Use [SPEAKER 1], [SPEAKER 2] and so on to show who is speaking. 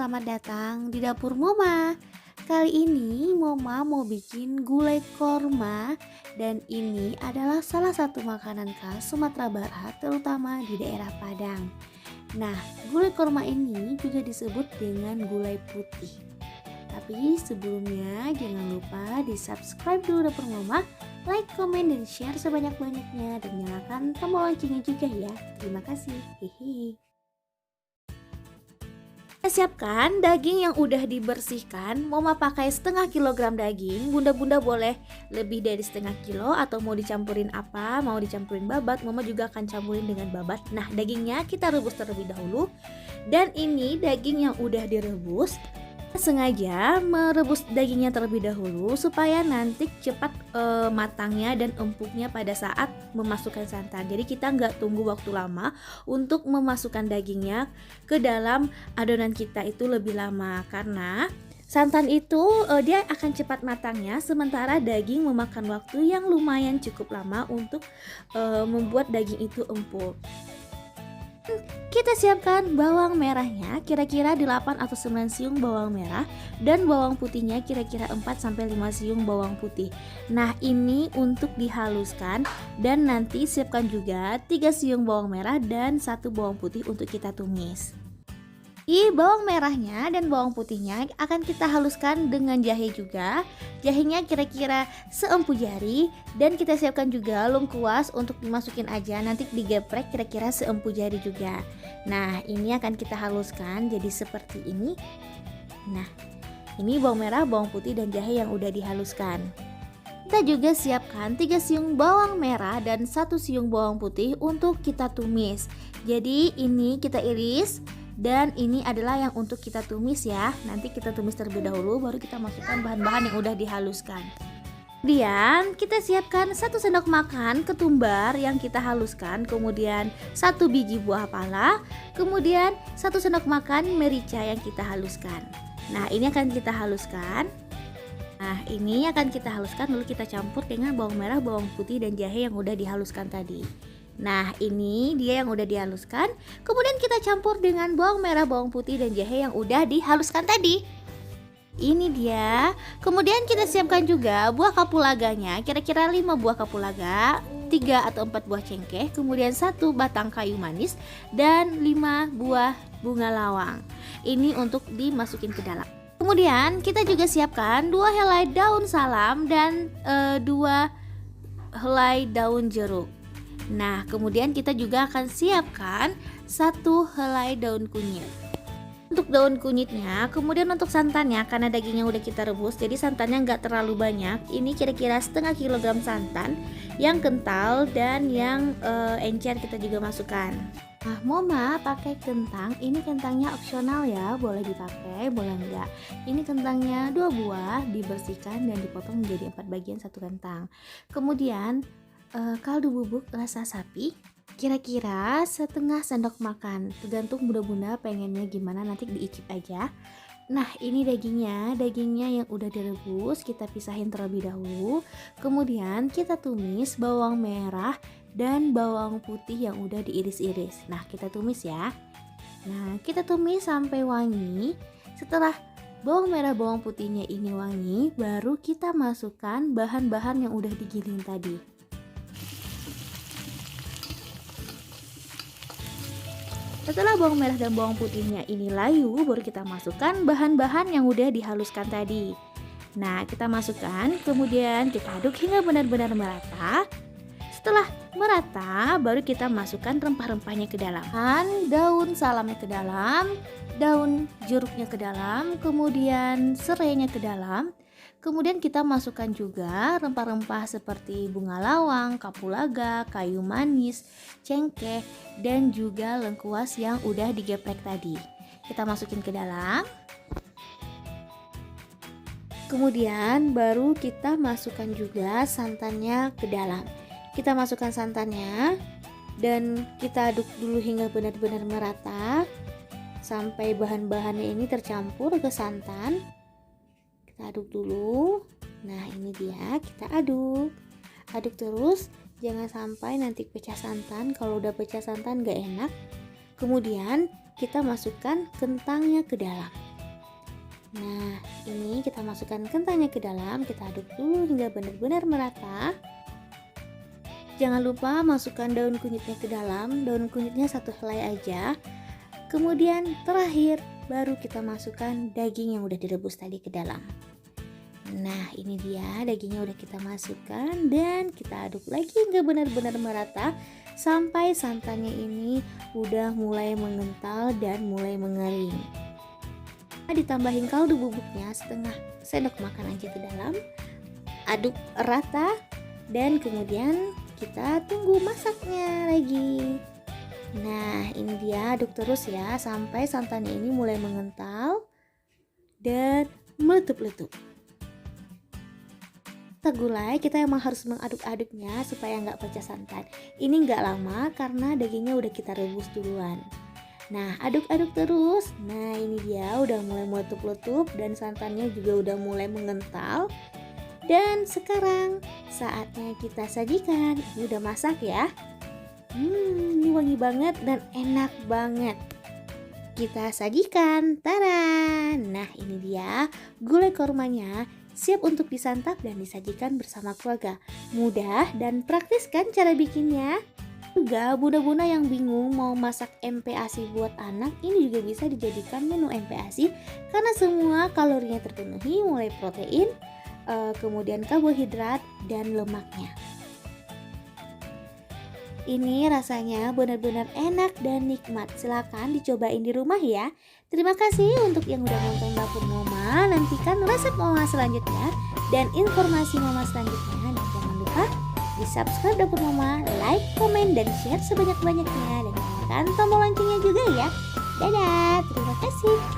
[SPEAKER 1] selamat datang di dapur Moma. Kali ini Moma mau bikin gulai korma dan ini adalah salah satu makanan khas Sumatera Barat terutama di daerah Padang. Nah, gulai korma ini juga disebut dengan gulai putih. Tapi sebelumnya jangan lupa di subscribe dulu dapur Moma, like, komen, dan share sebanyak-banyaknya dan nyalakan tombol loncengnya juga ya. Terima kasih. Hehe. Kita siapkan daging yang udah dibersihkan. Mama pakai setengah kilogram daging. Bunda-bunda boleh lebih dari setengah kilo atau mau dicampurin apa, mau dicampurin babat, Mama juga akan campurin dengan babat. Nah, dagingnya kita rebus terlebih dahulu. Dan ini daging yang udah direbus. Sengaja merebus dagingnya terlebih dahulu supaya nanti cepat matangnya dan empuknya pada saat memasukkan santan. Jadi kita nggak tunggu waktu lama untuk memasukkan dagingnya ke dalam adonan kita itu lebih lama karena santan itu dia akan cepat matangnya, sementara daging memakan waktu yang lumayan cukup lama untuk membuat daging itu empuk. Kita siapkan bawang merahnya kira-kira 8 atau 9 siung bawang merah dan bawang putihnya kira-kira 4-5 siung bawang putih. Nah, ini untuk dihaluskan dan nanti siapkan juga 3 siung bawang merah dan 1 bawang putih untuk kita tumis. Bawang merahnya dan bawang putihnya akan kita haluskan dengan jahe juga. Jahenya kira-kira seempu jari dan kita siapkan juga lengkuas untuk dimasukin aja, nanti digeprek kira-kira seempu jari juga. Nah, ini akan kita haluskan jadi seperti ini. Nah, ini bawang merah, bawang putih dan jahe yang udah dihaluskan. Kita juga siapkan 3 siung bawang merah dan 1 siung bawang putih untuk kita tumis. Jadi ini kita iris dan ini adalah yang untuk kita tumis ya. Nanti kita tumis terlebih dahulu baru kita masukkan bahan-bahan yang udah dihaluskan. Kemudian kita siapkan 1 sendok makan ketumbar yang kita haluskan, kemudian 1 biji buah pala, kemudian 1 sendok makan merica yang kita haluskan. Nah, ini akan kita haluskan. Lalu kita campur dengan bawang merah, bawang putih dan jahe yang udah dihaluskan tadi. Nah, ini dia yang udah dihaluskan. Kemudian kita campur dengan bawang merah, bawang putih dan jahe yang udah dihaluskan tadi. Ini dia. Kemudian kita siapkan juga buah kapulaganya, kira-kira 5 buah kapulaga, 3 atau 4 buah cengkeh, kemudian 1 batang kayu manis dan 5 buah bunga lawang. Ini untuk dimasukin ke dalam. Kemudian kita juga siapkan 2 helai daun salam dan 2 helai daun jeruk. Nah, kemudian kita juga akan siapkan 1 helai daun kunyit. Untuk daun kunyitnya, kemudian untuk santannya, karena dagingnya udah kita rebus, jadi santannya nggak terlalu banyak. Ini kira-kira setengah kilogram santan yang kental dan yang encer kita juga masukkan. Nah, Moma pakai kentang. Ini kentangnya opsional ya, boleh dipakai, boleh enggak. Ini kentangnya 2 buah, dibersihkan dan dipotong menjadi 4 bagian 1 kentang. Kemudian kaldu bubuk rasa sapi kira-kira setengah sendok makan, tergantung bunda-bunda pengennya gimana, nanti diicip aja. Nah, ini dagingnya yang udah direbus kita pisahin terlebih dahulu. Kemudian kita tumis bawang merah dan bawang putih yang udah diiris-iris. Nah, kita tumis ya. Nah, kita tumis sampai wangi. Setelah bawang merah bawang putihnya ini wangi, baru kita masukkan bahan-bahan yang udah digiling tadi. Setelah bawang merah dan bawang putihnya ini layu, baru kita masukkan bahan-bahan yang udah dihaluskan tadi. Nah, kita masukkan, kemudian kita aduk hingga benar-benar merata. Setelah merata, baru kita masukkan rempah-rempahnya ke dalam. Daun salamnya ke dalam, daun jeruknya ke dalam, kemudian serainya ke dalam. Kemudian kita masukkan juga rempah-rempah seperti bunga lawang, kapulaga, kayu manis, cengkeh, dan juga lengkuas yang udah digeprek tadi. Kita masukin ke dalam. Kemudian baru kita masukkan juga santannya ke dalam. Kita masukkan santannya dan kita aduk dulu hingga benar-benar merata sampai bahan-bahannya ini tercampur ke santan. Kita aduk dulu. Nah, ini dia, kita aduk terus, jangan sampai nanti pecah santan. Kalau udah pecah santan gak enak. Kemudian kita masukkan kentangnya ke dalam. Nah, ini kita masukkan kentangnya ke dalam, kita aduk dulu hingga benar-benar merata. Jangan lupa masukkan daun kunyitnya ke dalam, daun kunyitnya satu helai aja. Kemudian terakhir baru kita masukkan daging yang udah direbus tadi ke dalam. Nah, ini dia dagingnya udah kita masukkan dan kita aduk lagi hingga benar-benar merata sampai santannya ini udah mulai mengental dan mulai mengering. Ditambahin kaldu bubuknya setengah sendok makan aja ke dalam, aduk rata dan kemudian kita tunggu masaknya lagi. Nah, ini dia, aduk terus ya sampai santannya ini mulai mengental dan meletup-letup. Gulai kita emang harus mengaduk-aduknya supaya nggak pecah santan. Ini nggak lama karena dagingnya udah kita rebus duluan. Nah, aduk-aduk terus. Nah, ini dia udah mulai meletup-letup dan santannya juga udah mulai mengental. Dan sekarang saatnya kita sajikan. Ini udah masak ya. Ini wangi banget dan enak banget. Kita sajikan. Tada! Nah, ini dia gulai kormanya. Siap untuk disantap dan disajikan bersama keluarga. Mudah dan praktis kan cara bikinnya? Juga bunda-bunda yang bingung mau masak MPASI buat anak, ini juga bisa dijadikan menu MPASI karena semua kalorinya terpenuhi mulai protein, kemudian karbohidrat dan lemaknya. Ini rasanya benar-benar enak dan nikmat. Silahkan dicobain di rumah ya. Terima kasih untuk yang udah nonton Dapur Mama. Nantikan resep Mama selanjutnya dan informasi Mama selanjutnya. Dan jangan lupa di subscribe Dapur Mama, like, komen, dan share sebanyak-banyaknya. Dan nyalakan tombol loncengnya juga ya. Dadah, terima kasih.